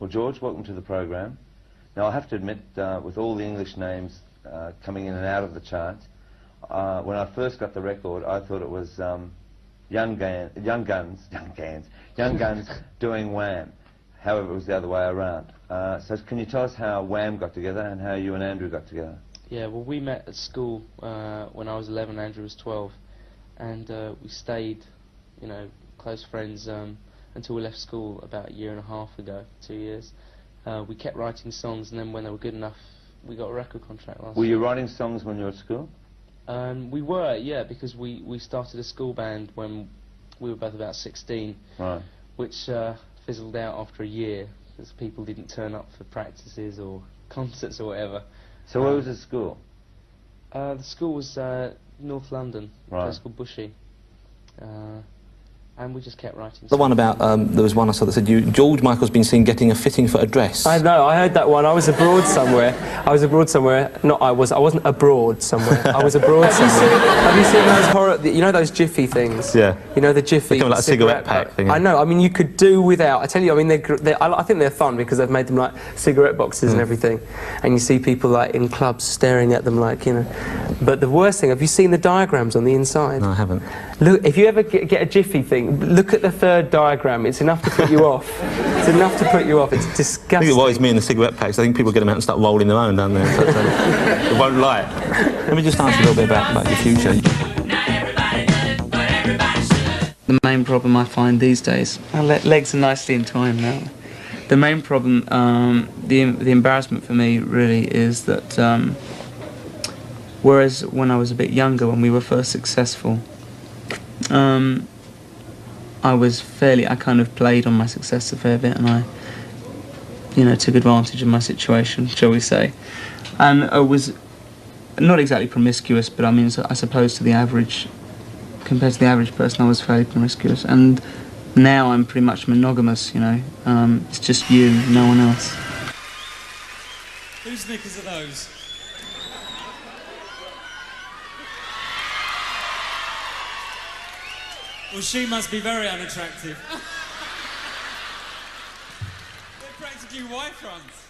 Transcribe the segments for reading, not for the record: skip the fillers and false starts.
Well, George, welcome to the program. Now, I have to admit, with all the English names coming in and out of the charts, when I first got the record, I thought it was Young Guns doing Wham. However, it was the other way around. So can you tell us how Wham got together and how you and Andrew got together? Yeah, well, we met at school when I was 11, Andrew was 12, and we stayed, you know, close friends until we left school about a year and a half ago, 2 years. We kept writing songs, and then when they were good enough, we got a record contract last year. Were you writing songs when you were at school? We were, yeah, because we started a school band when we were both about 16, right, which fizzled out after a year, because people didn't turn up for practices or concerts or whatever. So where was the school? The school was North London, a place called Bushy. And we just kept writing. The one about, there was one I saw that said George Michael's been seen getting a fitting for a dress. I know, I heard that one. I was abroad somewhere. I wasn't abroad somewhere. I was abroad somewhere. Have you seen those horror, you know those Jiffy things? Yeah. You know the Jiffy kind of like a cigarette pack thing. I know, I mean you could do without, I tell you, I mean I think they're fun because they've made them like cigarette boxes and everything. And you see people like in clubs staring at them like, you know. But the worst thing, have you seen the diagrams on the inside? No, I haven't. Look, if you ever get a Jiffy thing, look at the third diagram. It's enough to put you off. It's enough to put you off. It's disgusting. I think it worries me in the cigarette packs. I think people get them out and start rolling their own down there. So it won't light. Let me just ask you a little bit about your future. The main problem I find these days, our legs are nicely entwined now. The main problem, the embarrassment for me really is that whereas when I was a bit younger, when we were first successful, I kind of played on my success a fair bit, and I, you know, took advantage of my situation, shall we say. And I was not exactly promiscuous, but I mean, I suppose to the average, compared to the average person, I was fairly promiscuous. And now I'm pretty much monogamous, you know. It's just you, no one else. Whose knickers are those? Well, she must be very unattractive. They're practically Y fronts.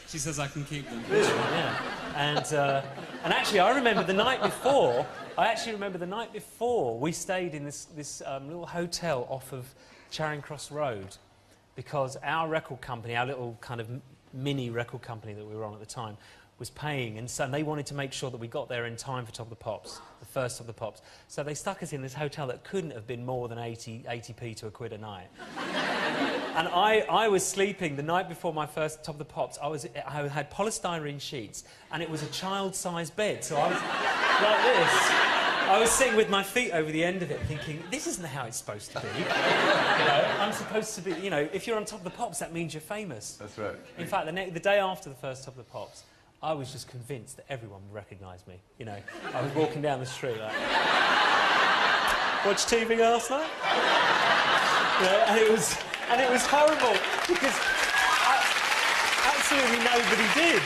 She says I can keep them. Yeah. And actually, I remember the night before. We stayed in this little hotel off of Charing Cross Road, because our record company, our little kind of mini record company that we were on at the time, was paying, and so they wanted to make sure that we got there in time for Top of the Pops, the first Top of the Pops. So they stuck us in this hotel that couldn't have been more than 80p to £1 a night. And I was sleeping the night before my first Top of the Pops. I had polystyrene sheets, and it was a child-sized bed, so I was like this. I was sitting with my feet over the end of it, thinking, this isn't how it's supposed to be. You know, I'm supposed to be, you know, if you're on Top of the Pops, that means you're famous. That's right. In fact, the day after the first Top of the Pops, I was just convinced that everyone would recognise me. You know, I was walking down the street like, watch TV last night? You know, and it was horrible because absolutely nobody did.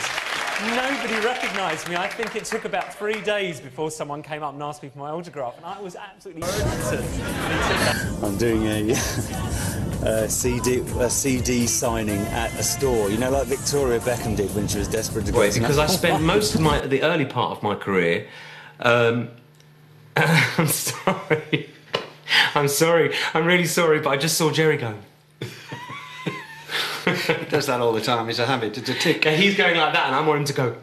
Nobody recognised me. I think it took about 3 days before someone came up and asked me for my autograph, and I was absolutely certain. I'm doing a CD signing at a store, you know, like Victoria Beckham did when she was desperate to go. Wait, because I spent most of the early part of my career. I'm sorry. I'm sorry. I'm really sorry, but I just saw Jerry go. He does that all the time. It's a habit. It's a tick. Yeah, he's going like that, and I want him to go.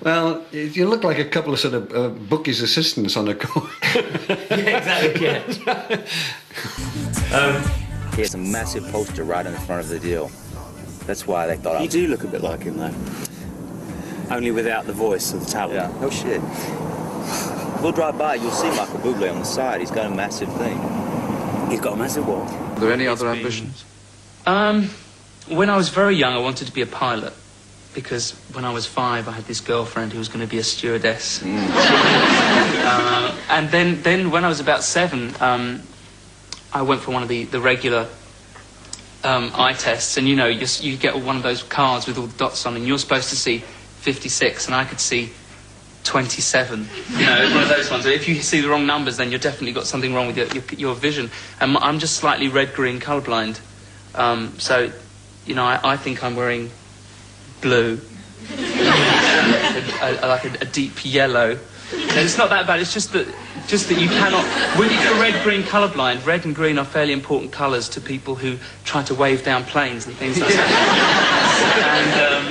Well, you look like a couple of sort of bookies' assistants on a course. Yeah, exactly. Yeah. He has a massive poster right in the front of the deal. That's why they thought. You do look a bit like him, though. Only without the voice or the talent. Yeah. No shit. We'll drive by. You'll see Michael Bublé on the side. He's got a massive thing. He's got a massive what? Are there any other ambitions? When I was very young, I wanted to be a pilot, because when I was 5, I had this girlfriend who was going to be a stewardess. And then when I was about 7, I went for one of the regular eye tests, and you know, you get one of those cards with all the dots on, and you're supposed to see 56, and I could see 27. You know, one of those ones. If you see the wrong numbers, then you've definitely got something wrong with your vision. And I'm just slightly red-green colourblind. So, you know, I think I'm wearing blue. like a deep yellow. And it's not that bad, it's just that you cannot... When you're red-green colourblind, red and green are fairly important colours to people who try to wave down planes and things like that. And